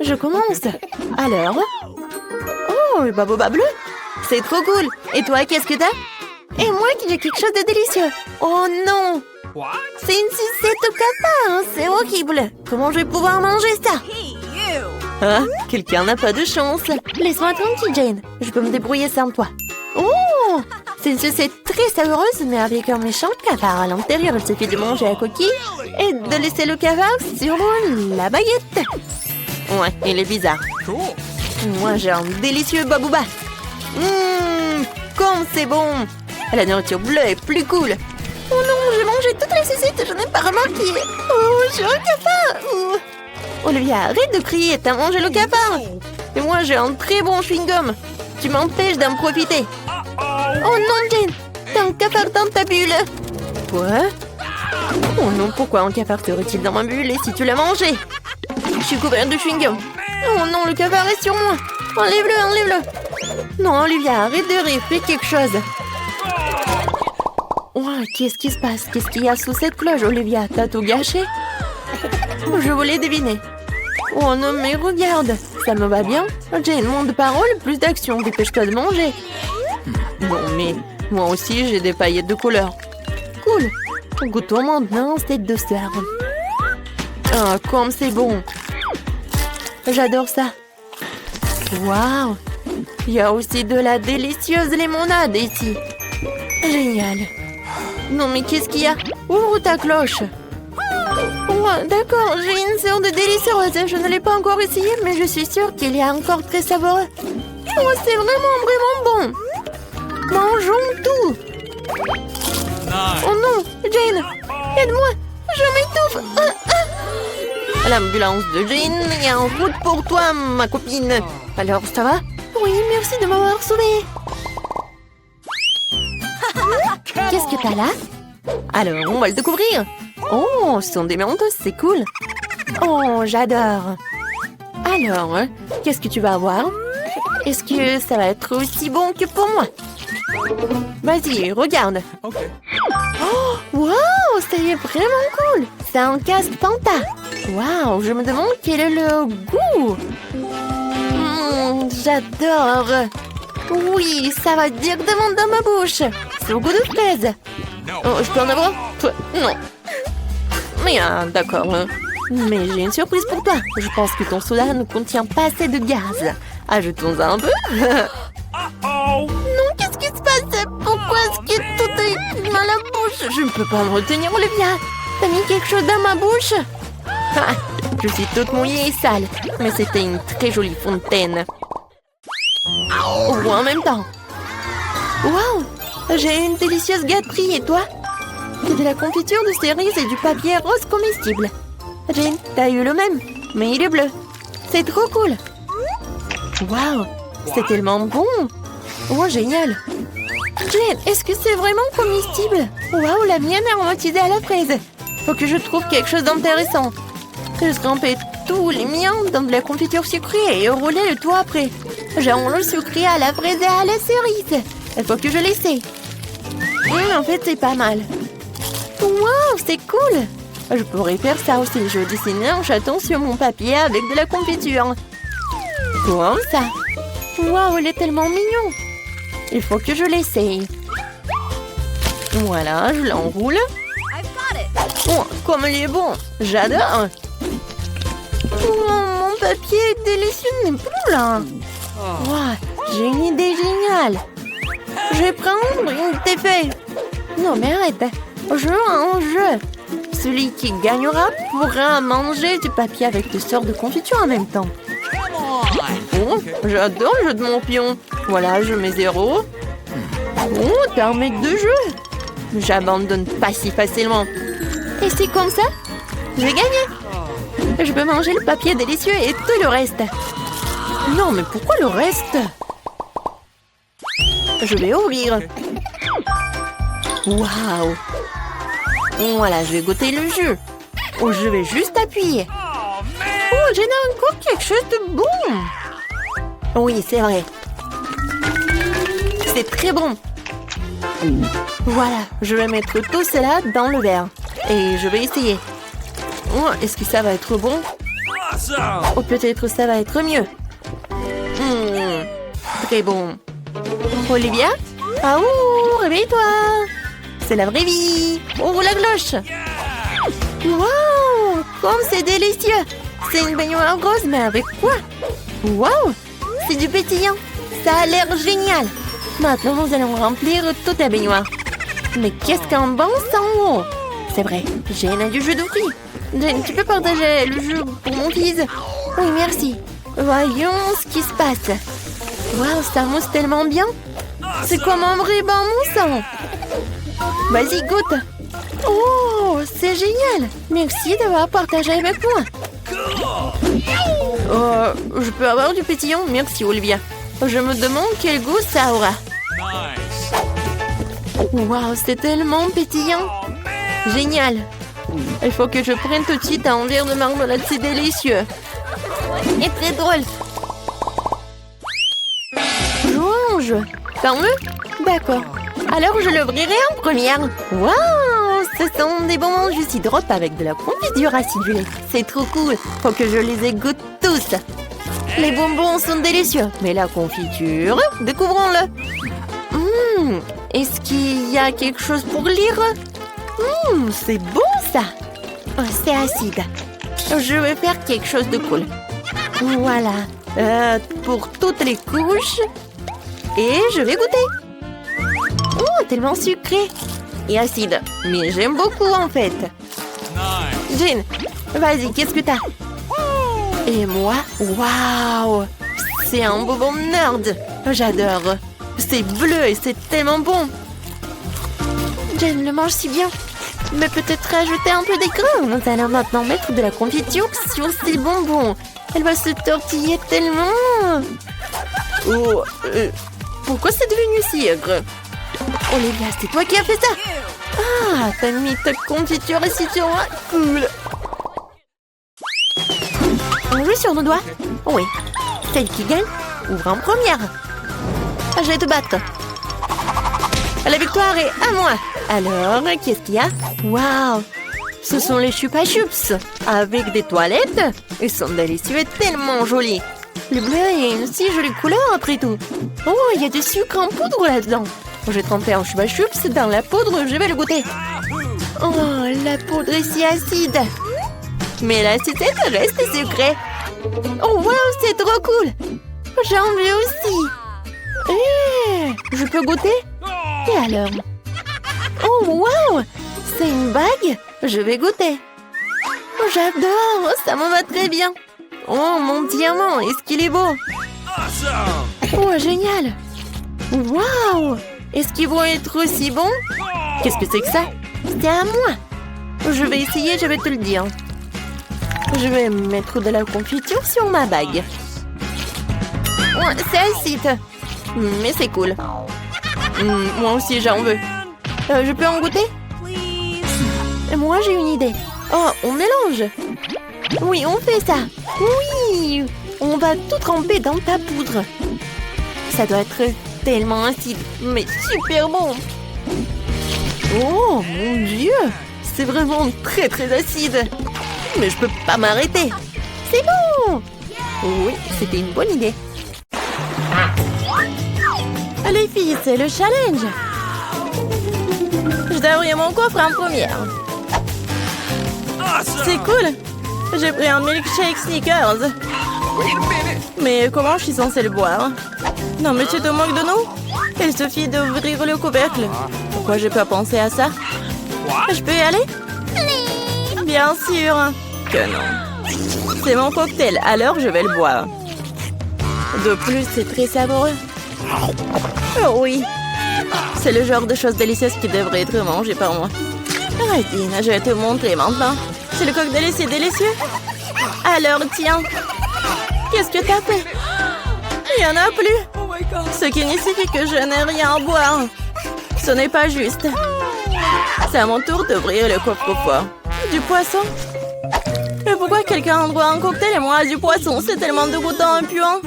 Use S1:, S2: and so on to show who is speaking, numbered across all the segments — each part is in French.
S1: Je commence. Alors? Oh, le baboba bleu. C'est trop cool. Et toi, qu'est-ce que t'as? Et moi, j'ai quelque chose de délicieux. Oh non! C'est une sucette au cafard. C'est horrible. Comment je vais pouvoir manger ça? Ah, quelqu'un n'a pas de chance. Laisse-moi tranquille, Jane. Je peux me débrouiller sans toi. Oh! C'est une sucette très savoureuse, mais avec un méchant cafard à l'intérieur. Il suffit de manger la coquille et de laisser le cafard sur la baguette. Ouais, il est bizarre. Moi, j'ai un délicieux babouba. Comme c'est bon! La nourriture bleue est plus cool. Oh non, j'ai mangé toutes les sucettes, je n'ai pas remarqué. Oh, j'ai un cafard. Olivia, arrête de crier, t'as mangé le cafard. Et moi, j'ai un très bon chewing-gum. Tu m'empêches d'en profiter. Oh non, Jane, t'as un cafard dans ta bulle. Quoi? Oh non, pourquoi un cafard serait-il dans ma bulle et si tu l'as mangé? Je suis couverte de chewing-gum. Oh non, le cafard est sur moi. Enlève-le, enlève-le. Non, Olivia, arrête de rire, fais quelque chose. Oh, qu'est-ce qui se passe? Qu'est-ce qu'il y a sous cette cloche, Olivia? T'as tout gâché? Je voulais deviner. Oh non, mais regarde, ça me va bien. Jane, moins de paroles, plus d'action. Dépêche-toi de manger. Bon, mais moi aussi, j'ai des paillettes de couleur. Cool. Goûtons maintenant cette douceur. Ah, comme c'est bon. J'adore ça. Waouh. Il y a aussi de la délicieuse limonade ici. Génial. Non, mais qu'est-ce qu'il y a? Ouvre ta cloche. Oh, d'accord, j'ai une sorte de délicieuse. Je ne l'ai pas encore essayé, mais je suis sûre qu'il est encore très savoureux. Oh, c'est vraiment bon. Mangeons tout. Oh non, Jane, aide-moi. Je m'étouffe. L'ambulance de Jane est en route pour toi, ma copine. Alors, ça va? Oui, merci de m'avoir sauvée. Qu'est-ce que t'as là? Alors, on va le découvrir. Oh, ce sont des mentos, c'est cool. Oh, j'adore. Alors, qu'est-ce que tu vas avoir? Est-ce que ça va être aussi bon que pour moi? Vas-y, regarde. Oh, wow, ça y est vraiment cool. C'est un casque Fanta. Wow, je me demande quel est le goût. J'adore. Oui, ça va directement dans ma bouche. C'est au goût de fraise. Oh, je peux en avoir? Non. Mais d'accord. Mais j'ai une surprise pour toi. Je pense que ton soda ne contient pas assez de gaz. Ajoutons un peu. Non, qu'est-ce qui se passe? Pourquoi est-ce que tout est dans la bouche? Je ne peux pas me retenir, Olivia. T'as mis quelque chose dans ma bouche? Ah, je suis toute mouillée et sale. Mais c'était une très jolie fontaine. Ou en même temps. Waouh! J'ai une délicieuse gâterie, et toi? C'est de la confiture de cerises et du papier rose comestible. Jane, t'as eu le même, mais il est bleu. C'est trop cool. Waouh! C'est tellement bon! Oh, génial! Jane, est-ce que c'est vraiment comestible? Waouh, la mienne est aromatisée à la fraise. Faut que je trouve quelque chose d'intéressant. Je trempais tous les miens dans de la confiture sucrée et roulais le tout après. J'ai le sucré à la fraise et à la cerise. Il faut que je l'essaie. En fait, c'est pas mal. Waouh, c'est cool! Je pourrais faire ça aussi. Je dessinais un chaton sur mon papier avec de la confiture. Comme ça. Waouh, il est tellement mignon. Il faut que je l'essaye. Voilà, je l'enroule. Oh, comme il est bon. J'adore. Oh, mon papier est délicieux n'est plus là. Wow, j'ai une idée géniale. Je vais prendre une TP. Non, mais arrête. Jeu en jeu. Celui qui gagnera pourra manger du papier avec des sortes de confiture en même temps. Oh, j'adore le jeu de mon pion. Voilà, je mets 0. Oh, t'es un mec de jeu. J'abandonne pas si facilement. Et c'est comme ça, je vais gagner. Je peux manger le papier délicieux et tout le reste. Non, mais pourquoi le reste? Je vais ouvrir. Waouh. Voilà, je vais goûter le jus. Oh, je vais juste appuyer. Oh, j'ai encore quelque chose de bon. Oui, c'est vrai. C'est très bon. Voilà, je vais mettre tout cela dans le verre. Et je vais essayer. Oh, est-ce que ça va être bon? Oh, peut-être ça va être mieux. Très bon. Olivia? Ah ouh, réveille-toi. C'est la vraie vie. Ouvre la cloche. Waouh, comme c'est délicieux. C'est une baignoire rose, mais avec quoi? Waouh, c'est du pétillant. Ça a l'air génial. Maintenant, nous allons remplir toute la baignoire. Mais qu'est-ce qu'un bon sang! C'est vrai, Jane a du jus de fruits. Jane, tu peux partager le jus pour mon fils? Oui, merci. Voyons ce qui se passe. Waouh, ça mousse tellement bien. C'est comme un vrai bon moussant. Vas-y, goûte. Oh, c'est génial. Merci d'avoir partagé avec moi. Je peux avoir du pétillant? Merci, Olivia. Je me demande quel goût ça aura. Waouh, c'est tellement pétillant. Génial. Il faut que je prenne tout de suite un verre de marmelade, c'est délicieux. Et très drôle. Jouons. Ferme-le. D'accord. Alors je l'ouvrirai en première. Waouh, ce sont des bonbons jus hydrope avec de la confiture acidulée. C'est trop cool. Faut que je les égoutte tous. Les bonbons sont délicieux. Mais la confiture, découvrons-le. Est-ce qu'il y a quelque chose pour lire? C'est bon ça. Oh, c'est acide. Je vais faire quelque chose de cool. Voilà. Pour toutes les couches. Et je vais goûter. Oh, tellement sucré. Et acide. Mais j'aime beaucoup en fait. Jane, vas-y, qu'est-ce que t'as? Et moi? Waouh! C'est un bonbon nerd. J'adore. C'est bleu et c'est tellement bon. Jane le mange si bien. Mais peut-être rajouter un peu d'écran. Nous allons maintenant mettre de la confiture sur ces bonbons. Elle va se tortiller tellement. Oh, pourquoi c'est devenu si aigre? Olivia, c'est toi qui as fait ça? Ah, t'as mis ta confiture ici sur moi. Cool. On joue sur nos doigts? Oui. Celle qui gagne ouvre en première. Je vais te battre. La victoire est à moi. Alors, qu'est-ce qu'il y a? Waouh! Ce sont les Chupa Chups avec des toilettes. Ils sont délicieux et tellement jolis. Le bleu est une si jolie couleur après tout. Oh, il y a du sucre en poudre là-dedans. J'ai trempé un Chupa Chups dans la poudre, je vais le goûter. Oh, la poudre est si acide. Mais la sucette reste sucrée. Oh, waouh, c'est trop cool. J'en veux aussi. Je peux goûter? Et alors? Oh, waouh! C'est une bague? Je vais goûter. Oh, j'adore! Ça me va très bien. Oh, mon diamant, est-ce qu'il est beau? Oh, génial! Waouh! Est-ce qu'ils vont être aussi bons? Qu'est-ce que c'est que ça? C'est à moi. Je vais essayer, je vais te le dire. Je vais mettre de la confiture sur ma bague. Oh, c'est acide. Mais c'est cool. Moi aussi, j'en veux. Je peux en goûter? Moi, j'ai une idée. Oh, on mélange. Oui, on fait ça. Oui, on va tout tremper dans ta poudre. Ça doit être tellement acide, mais super bon. Oh, mon Dieu. C'est vraiment très, très acide. Mais je peux pas m'arrêter. C'est bon. Oui, c'était une bonne idée. Les filles, c'est le challenge. Je dois ouvrir mon coffre en première. C'est cool. J'ai pris un milkshake Snickers. Mais comment je suis censée le boire? Non, mais tu te moques de nous? Il suffit d'ouvrir le couvercle. Pourquoi j'ai pas pensé à ça? Je peux y aller? Bien sûr que non. C'est mon cocktail, alors je vais le boire. De plus, c'est très savoureux. Oh oui. C'est le genre de choses délicieuses qui devrait être mangées par moi. Arrêtine, je vais te montrer maintenant. C'est le cocktail, c'est délicieux. Alors, tiens. Qu'est-ce que t'as fait? Il n'y en a plus. Ce qui signifie que je n'ai rien à boire. Ce n'est pas juste. C'est à mon tour d'ouvrir le coffre-fort. Du poisson? Mais pourquoi quelqu'un boit un cocktail et moi du poisson? C'est tellement dégoûtant et puant.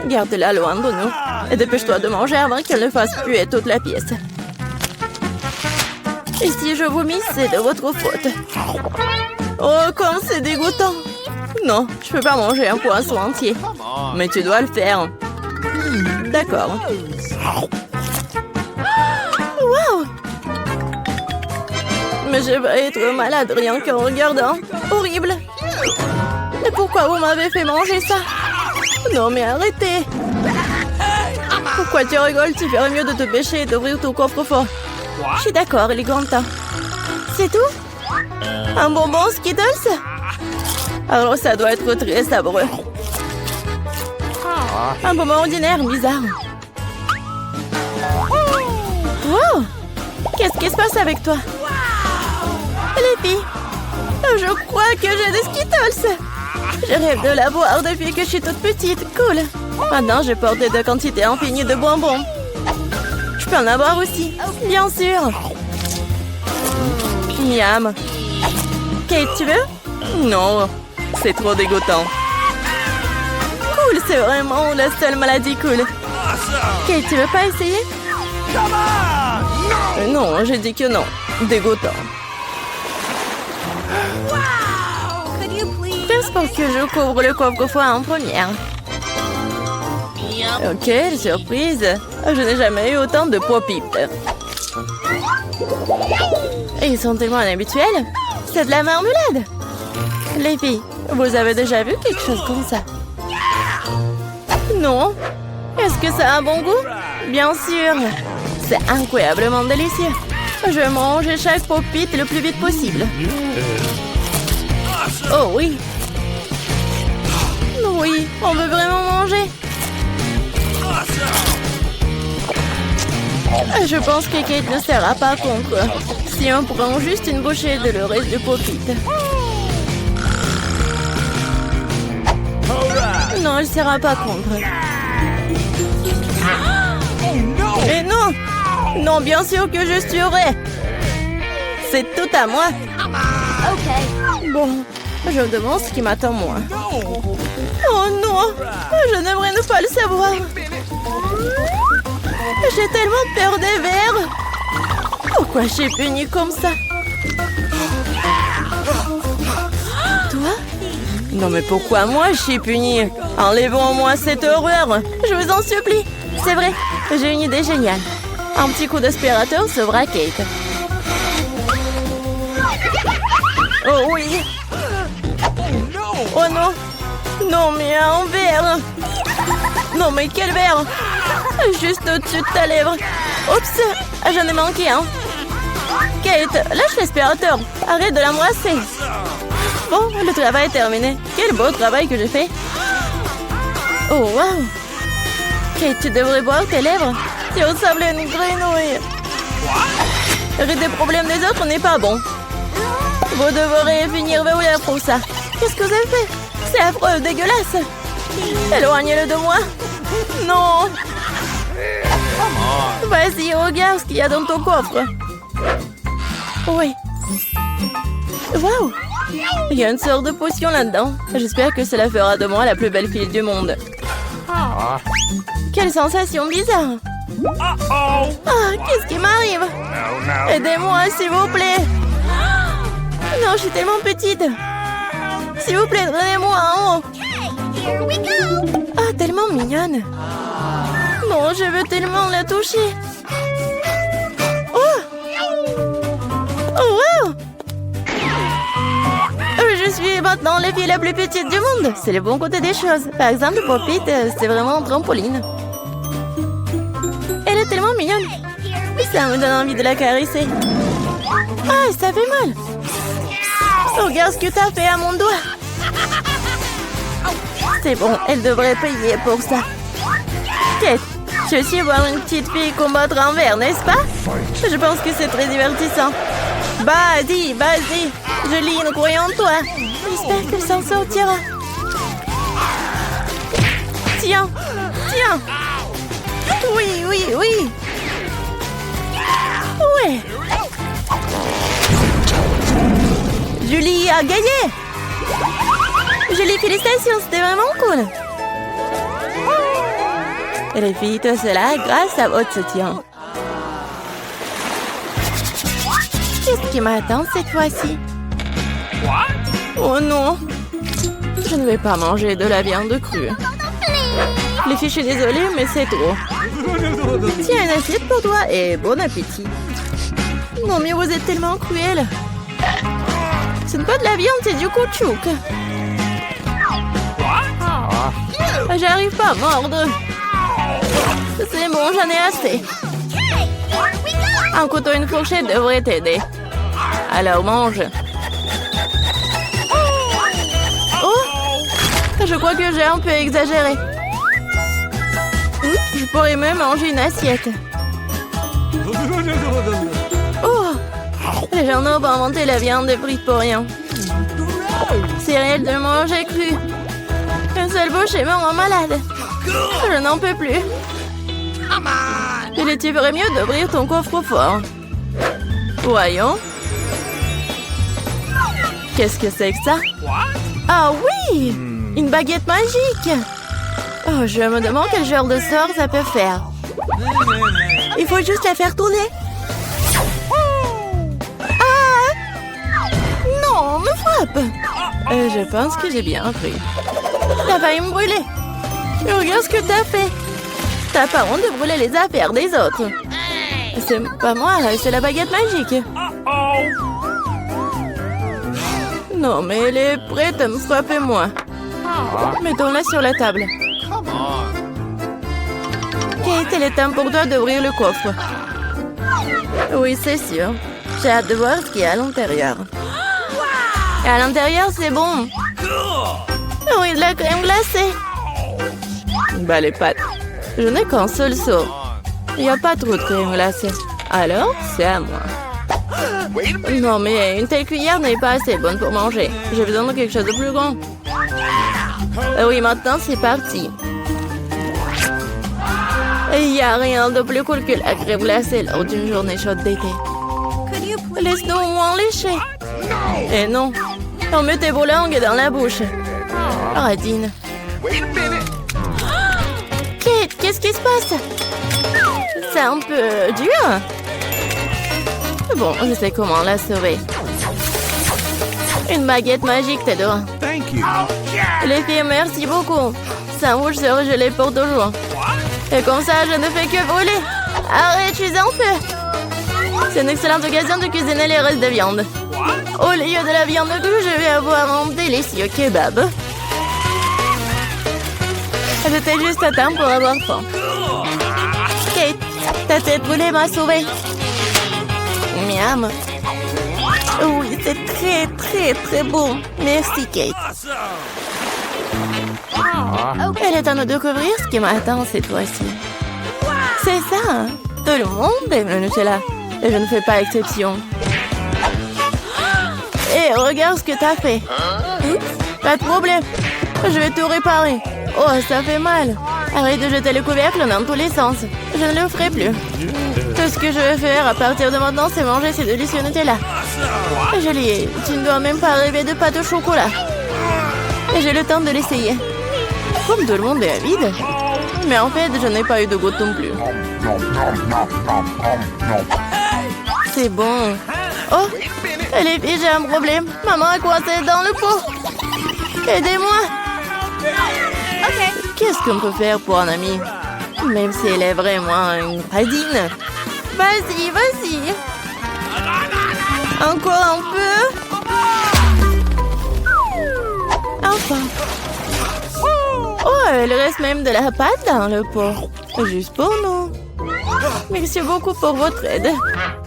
S1: Garde-la loin de nous. Et dépêche-toi de manger avant qu'elle ne fasse puer toute la pièce. Et si je vomis, c'est de votre faute. Oh, comme c'est dégoûtant. Non, je peux pas manger un poisson entier. Mais tu dois le faire. D'accord. Wow! Mais je vais être malade rien qu'en regardant. Horrible! Et pourquoi vous m'avez fait manger ça? Non mais arrêtez! Pourquoi tu rigoles? Tu ferais mieux de te pêcher et d'ouvrir ton coffre-fort. Je suis d'accord, il est grand temps. C'est tout? Un bonbon Skittles? Alors ça doit être très sabreux. Un bonbon ordinaire, bizarre. Wow! Qu'est-ce qui se passe avec toi? Les filles, je crois que j'ai des Skittles. Je rêve de l'avoir depuis que je suis toute petite. Cool. Maintenant, je porte de quantités infinies de bonbons. Je peux en avoir aussi. Bien sûr. Miam. Kate, tu veux? Non, c'est trop dégoûtant. Cool, c'est vraiment la seule maladie cool. Kate, tu veux pas essayer? Non, j'ai dit que non. Dégoûtant. Pense pas que je couvre le coffre-fort en première. Ok, surprise. Je n'ai jamais eu autant de pop-it. Ils sont tellement inhabituels. C'est de la marmelade. Les filles, vous avez déjà vu quelque chose comme ça? Non. Est-ce que ça a un bon goût? Bien sûr. C'est incroyablement délicieux. Je vais manger chaque pop-it le plus vite possible. Oh oui. Oui, on veut vraiment manger. Je pense que Kate ne sera pas contre si on prend juste une bouchée de le reste du pop-it. Non, elle ne sera pas contre. Et non! Non, bien sûr que je suivrai. C'est tout à moi. Bon, je me demande ce qui m'attend moi. Oh non! Je n'aimerais ne pas le savoir. J'ai tellement peur des vers. Pourquoi je suis punie comme ça? Toi? Non mais pourquoi moi je suis punie? Enlevons-moi cette horreur. Je vous en supplie. C'est vrai, j'ai une idée géniale. Un petit coup d'aspirateur sauvera Kate. Oh oui! Oh non! Non mais un verre! Non mais quel verre! Juste au-dessus de ta lèvre! Oups! J'en ai manqué un! Kate, lâche l'aspirateur! Arrête de l'embrasser! Bon, le travail est terminé. Quel beau travail que j'ai fait! Oh wow! Kate, tu devrais boire tes lèvres! Tu ressembles à une grenouille! Rire des problèmes des autres n'est pas bon! Vous devrez finir verrouillé pour ça! Qu'est-ce que vous avez fait? C'est affreux, dégueulasse! Éloignez-le de moi! Non! Vas-y, regarde ce qu'il y a dans ton coffre! Oui! Waouh! Il y a une sorte de potion là-dedans. J'espère que cela fera de moi la plus belle fille du monde. Quelle sensation bizarre! Ah, qu'est-ce qui m'arrive? Aidez-moi, s'il vous plaît! Non, je suis tellement petite! S'il vous plaît, donnez-moi en haut! Ah, tellement mignonne! Non, je veux tellement la toucher! Oh! Oh, wow! Je suis maintenant la fille la plus petite du monde! C'est le bon côté des choses. Par exemple, Pop-It, c'est vraiment un trampoline. Elle est tellement mignonne! Ça me donne envie de la caresser. Ah, ça fait mal! Regarde ce que t'as fait à mon doigt! C'est bon, elle devrait payer pour ça. Kate, tu veux aussi voir une petite fille combattre un verre, n'est-ce pas? Je pense que c'est très divertissant. Vas-y, vas-y. Julie, croyons en toi. J'espère qu'elle s'en sortira. Tiens, tiens. Oui, oui, oui. Ouais. Julie a gagné. Julie, félicitations, c'était vraiment cool. Et les filles, tout cela grâce à votre soutien. Qu'est-ce qui m'attend cette fois-ci? Oh non! Je ne vais pas manger de la viande crue. Les filles, je suis désolée, mais c'est trop. Tiens, une assiette pour toi et bon appétit. Non, mais vous êtes tellement cruel. Ce n'est pas de la viande, c'est du caoutchouc. J'arrive pas à mordre. C'est bon, j'en ai assez. Un couteau et une fourchette devraient t'aider. Alors, mange. Oh! Je crois que j'ai un peu exagéré. Je pourrais même manger une assiette. Oh! Les gens n'ont pas inventé la viande frite pour rien. C'est réel de manger cru. Une seule bouchée me rend malade. Je n'en peux plus. Tu ferais mieux d'ouvrir ton coffre-fort. Voyons. Qu'est-ce que c'est que ça? Ah oui! Une baguette magique! Oh, je me demande quel genre de sort ça peut faire. Il faut juste la faire tourner. Ah! Non, me frappe! Je pense que j'ai bien appris. T'as failli me brûler. Regarde ce que t'as fait. T'as pas honte de brûler les affaires des autres. C'est pas moi, c'est la baguette magique. Non, mais elle est prête à me frapper, moi. Mettons-la sur la table. Kate, il est temps pour toi d'ouvrir le coffre. Oui, c'est sûr. J'ai hâte de voir ce qu'il y a à l'intérieur. Et à l'intérieur, c'est bon. Oui, de la crème glacée. Bah, les pâtes. Je n'ai qu'un seul seau. Il n'y a pas trop de crème glacée. Alors, c'est à moi. Non, mais une telle cuillère n'est pas assez bonne pour manger. J'ai besoin de quelque chose de plus grand. Oui, maintenant, c'est parti. Il n'y a rien de plus cool que la crème glacée lors d'une journée chaude d'été. Laisse-nous au moins lécher. Et non, on met tes langues dans la bouche. Radine. Kate, qu'est-ce qui se passe? C'est un peu dur. Bon, je sais comment la sauver. Une baguette magique t'aidera. Les filles, merci beaucoup. Ça rouge sera gelé pour toujours. Et comme ça, je ne fais que brûler. Arrête, je suis en feu. C'est une excellente occasion de cuisiner les restes de viande. Au lieu de la viande crue, je vais avoir un délicieux kebab. J'étais juste à temps pour avoir faim. Kate, ta tête brûlée m'a sauvée. Miam. Oui, c'est très, très, très bon. Merci, Kate. Elle est temps de découvrir ce qui m'attend cette fois-ci. C'est ça. Tout le monde aime le Nutella. Et je ne fais pas exception. Et regarde ce que t'as fait. Pas de problème. Je vais tout réparer. Oh, ça fait mal. Arrête de jeter le couvercle dans tous les sens. Je ne le ferai plus. Tout ce que je vais faire à partir de maintenant, c'est manger ces délicieux Nutella. Julie, tu ne dois même pas rêver de pâte au chocolat. Et j'ai le temps de l'essayer. Comme tout le monde est avide. Mais en fait, je n'ai pas eu de goutte non plus. C'est bon. Oh, les filles, j'ai un problème. Maman est coincée dans le pot. Aidez-moi. Qu'est-ce qu'on peut faire pour un ami? Même si elle est vraiment une radine. Vas-y, vas-y. Encore un peu. Enfin. Oh, il reste même de la pâte dans le pot. Juste pour nous. Merci beaucoup pour votre aide.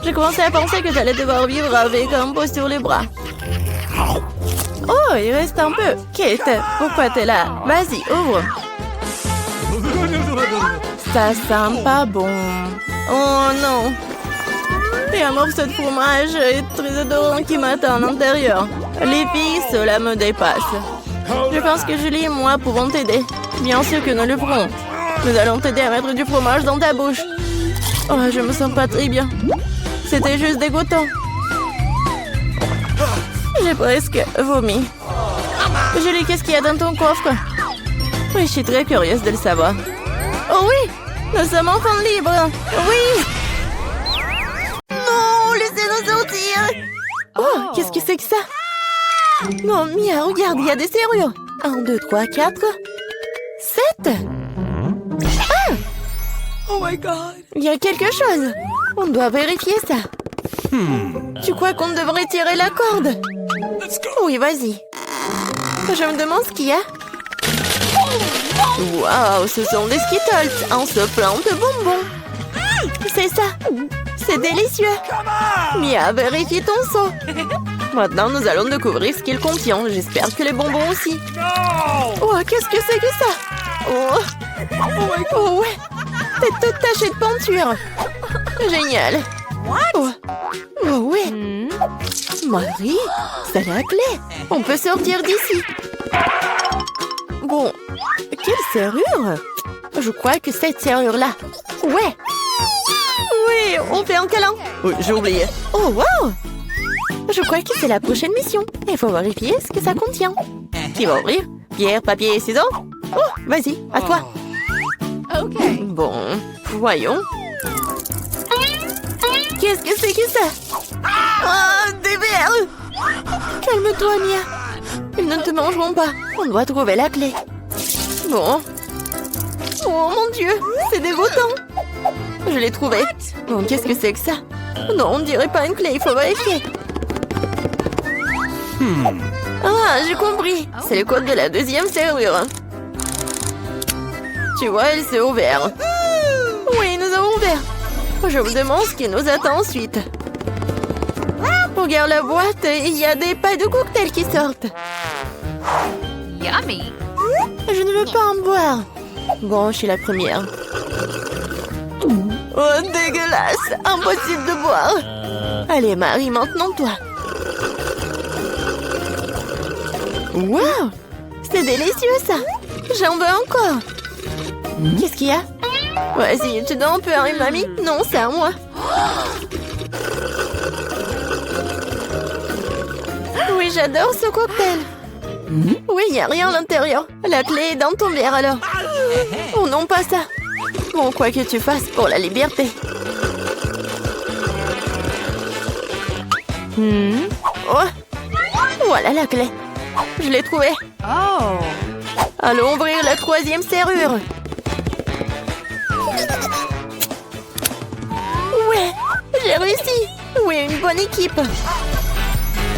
S1: J'ai commencé à penser que j'allais devoir vivre avec un pot sur les bras. Oh, il reste un peu. Kate, pourquoi t'es là? Vas-y, ouvre. Ça sent pas bon. Oh non. Il y a un morceau de fromage et très odorant qui m'attend à l'intérieur. Les filles, cela me dépasse. Je pense que Julie et moi pouvons t'aider. Bien sûr que nous le ferons. Nous allons t'aider à mettre du fromage dans ta bouche. Oh, je me sens pas très bien. C'était juste dégoûtant. J'ai presque vomi. Julie, qu'est-ce qu'il y a dans ton coffre? Oui, je suis très curieuse de le savoir. Oh oui, nous sommes enfin libres. Oui. Non, laissez-nous sortir. Oh, qu'est-ce que c'est que ça? Non, Mia, regarde, il y a des serrures. 1, 2, 3, 4, 7. Ah!
S2: Oh my god.
S1: Il y a quelque chose. On doit vérifier ça. Tu crois qu'on devrait tirer la corde?
S2: Let's go.
S1: Oui, vas-y. Je me demande ce qu'il y a. Waouh, ce sont des Skittles. Un plein de bonbons. C'est ça. C'est délicieux. Mia, vérifie ton seau. Maintenant, nous allons découvrir ce qu'il contient. J'espère que les bonbons aussi.
S2: No.
S1: Oh, qu'est-ce que c'est que ça? Oh, oh ouais. T'es toute tachée de peinture. Génial. Oh, oh ouais. Marie, c'est la clé. On peut sortir d'ici. Bon, quelle serrure? Je crois que cette serrure-là. Ouais. Oui, on fait un câlin. Oui, j'ai oublié. Oh, wow. Je crois que c'est la prochaine mission. Il faut vérifier ce que ça contient. Qui va ouvrir? Pierre, papier et ciseaux? Oh, vas-y, à toi.
S3: Ok.
S1: Bon, voyons. Qu'est-ce que c'est que ça? Oh, des vers! Calme-toi, Mia. Ils ne te mangeront pas. On doit trouver la clé. Bon. Oh mon Dieu, c'est dégoûtant. Je l'ai trouvé. Bon, qu'est-ce que c'est que ça? Non, on dirait pas une clé, il faut vérifier. Ah, j'ai compris. C'est le code de la deuxième serrure. Tu vois, elle s'est ouverte. Oui, nous avons ouvert. Je me demande ce qui nous attend ensuite. Regarde la boîte, il y a des pailles de cocktail qui sortent.
S3: Yummy.
S1: Je ne veux pas en boire. Bon, je suis la première. Oh, dégueulasse! Impossible de boire. Allez, Marie, maintenant toi. Wow! C'est délicieux, ça. J'en veux encore. Qu'est-ce qu'il y a? Vas-y, tu dois en peur, mamie? Non, c'est à moi. Oui, j'adore ce cocktail. Oui, il n'y a rien à l'intérieur. La clé est dans ton verre, alors. Oh non, pas ça. Bon, quoi que tu fasses pour la liberté. Oh, voilà la clé. Je l'ai trouvée.
S3: Oh.
S1: Allons ouvrir la troisième serrure. Ouais, j'ai réussi. Oui, une bonne équipe.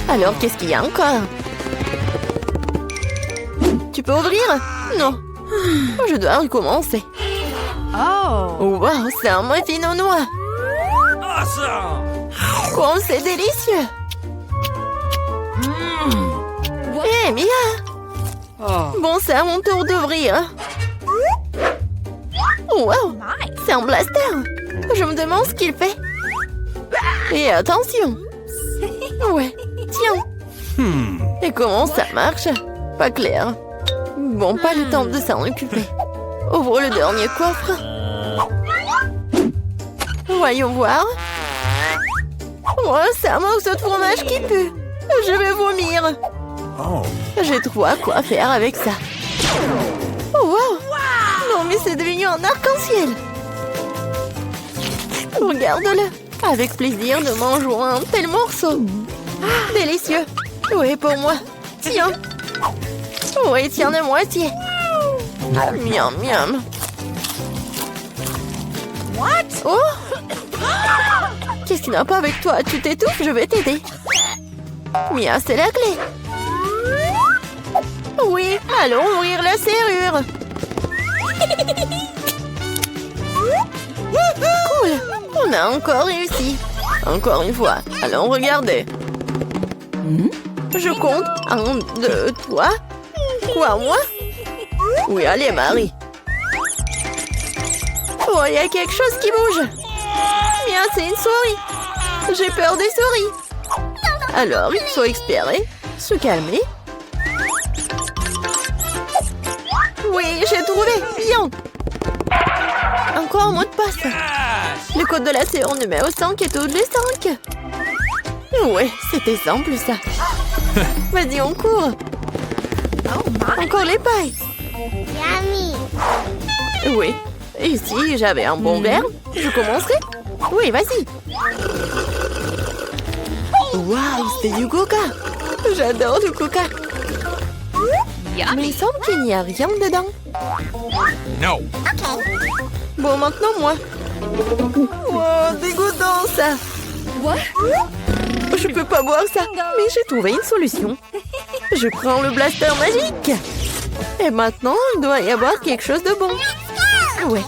S1: Alors, qu'est-ce qu'il y a encore? Tu peux ouvrir? Non. Je dois recommencer.
S3: Oh.
S1: Wow, c'est un muffin au noix.
S2: Awesome.
S1: Oh, c'est délicieux. Hé, Mia.
S2: Oh.
S1: Bon, c'est à mon tour d'ouvrir. Wow,
S3: Nice.
S1: c'est un blaster. Je me demande ce qu'il fait. Et attention. Ouais, tiens. Et comment ça marche? Pas clair. Bon, pas le temps de s'en occuper. Ouvre le dernier coffre. Voyons voir. Oh, c'est un morceau de fromage qui pue. Je vais vomir.
S2: Oh.
S1: J'ai trop à quoi faire avec ça. Oh, wow. Non, mais c'est devenu un arc-en-ciel. Regarde-le. Avec plaisir, nous mangeons un tel morceau. Délicieux. Oui, pour moi. Tiens. Oui, tiens la moitié. Miam, miam.
S3: What?
S1: Oh! Qu'est-ce qui n'a pas avec toi? Tu t'étouffes, je vais t'aider. Mia, c'est la clé. Oui, allons ouvrir la serrure. Cool, on a encore réussi. Encore une fois, allons regarder. Je compte. 1, 2, 3. Quoi, moi? Oui, allez, Marie. Oh, il y a quelque chose qui bouge. Bien, c'est une souris. J'ai peur des souris. Alors, il faut espérer, se calmer. Oui, j'ai trouvé. Bien. Encore un mot de passe.
S2: Yes.
S1: Le code de la séance numéro 5 est tous les 5. Ouais, c'était simple, ça. Vas-y, on court.
S3: Oh my.
S1: Encore les pailles.
S3: Yummy.
S1: Oui. Et si j'avais un bon verre, je commencerai. Oui, vas-y. Waouh, c'est du coca. J'adore le coca. Mais il
S3: Yummy.
S1: semble qu'il n'y a rien dedans.
S2: No.
S1: Bon, maintenant moi. Oh, dégoûtant ça.
S3: What?
S1: Je peux pas boire ça. Mais j'ai trouvé une solution. Je prends le blaster magique. Et maintenant, il doit y avoir quelque chose de bon. Ouais.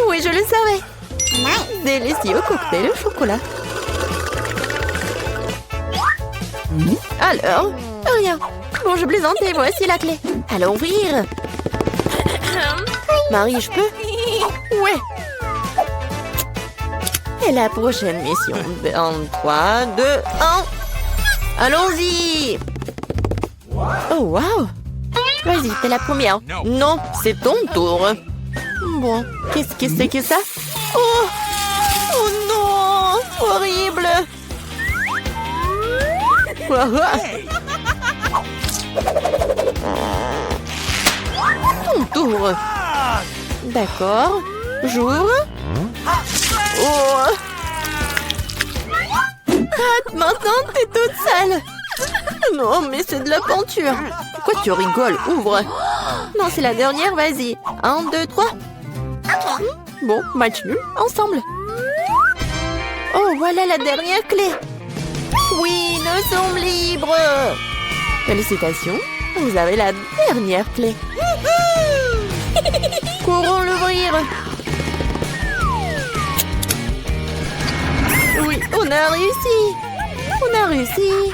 S1: Oui, je le savais. Délicieux cocktail au chocolat. Alors, rien. Bon, je plaisantais, voici la clé. Allons ouvrir. Marie, je peux? Ouais. Et la prochaine mission. En 3, 2, 1. Allons-y. Oh, wow. Vas-y, t'es la première.
S2: Non.
S1: Non, c'est ton tour. Bon, qu'est-ce que c'est que ça? Oh! Oh non! Horrible! Ton tour. D'accord. J'ouvre. Oh! Ah, maintenant, t'es toute sale. Non, mais c'est de la peinture. Pourquoi tu rigoles? Ouvre. Non, c'est la dernière, vas-y. 1, 2, 3. Bon, match nul, ensemble. Oh, voilà la dernière clé. Oui, nous sommes libres. Félicitations, vous avez la dernière clé. Courons l'ouvrir. Oui, on a réussi. On a réussi.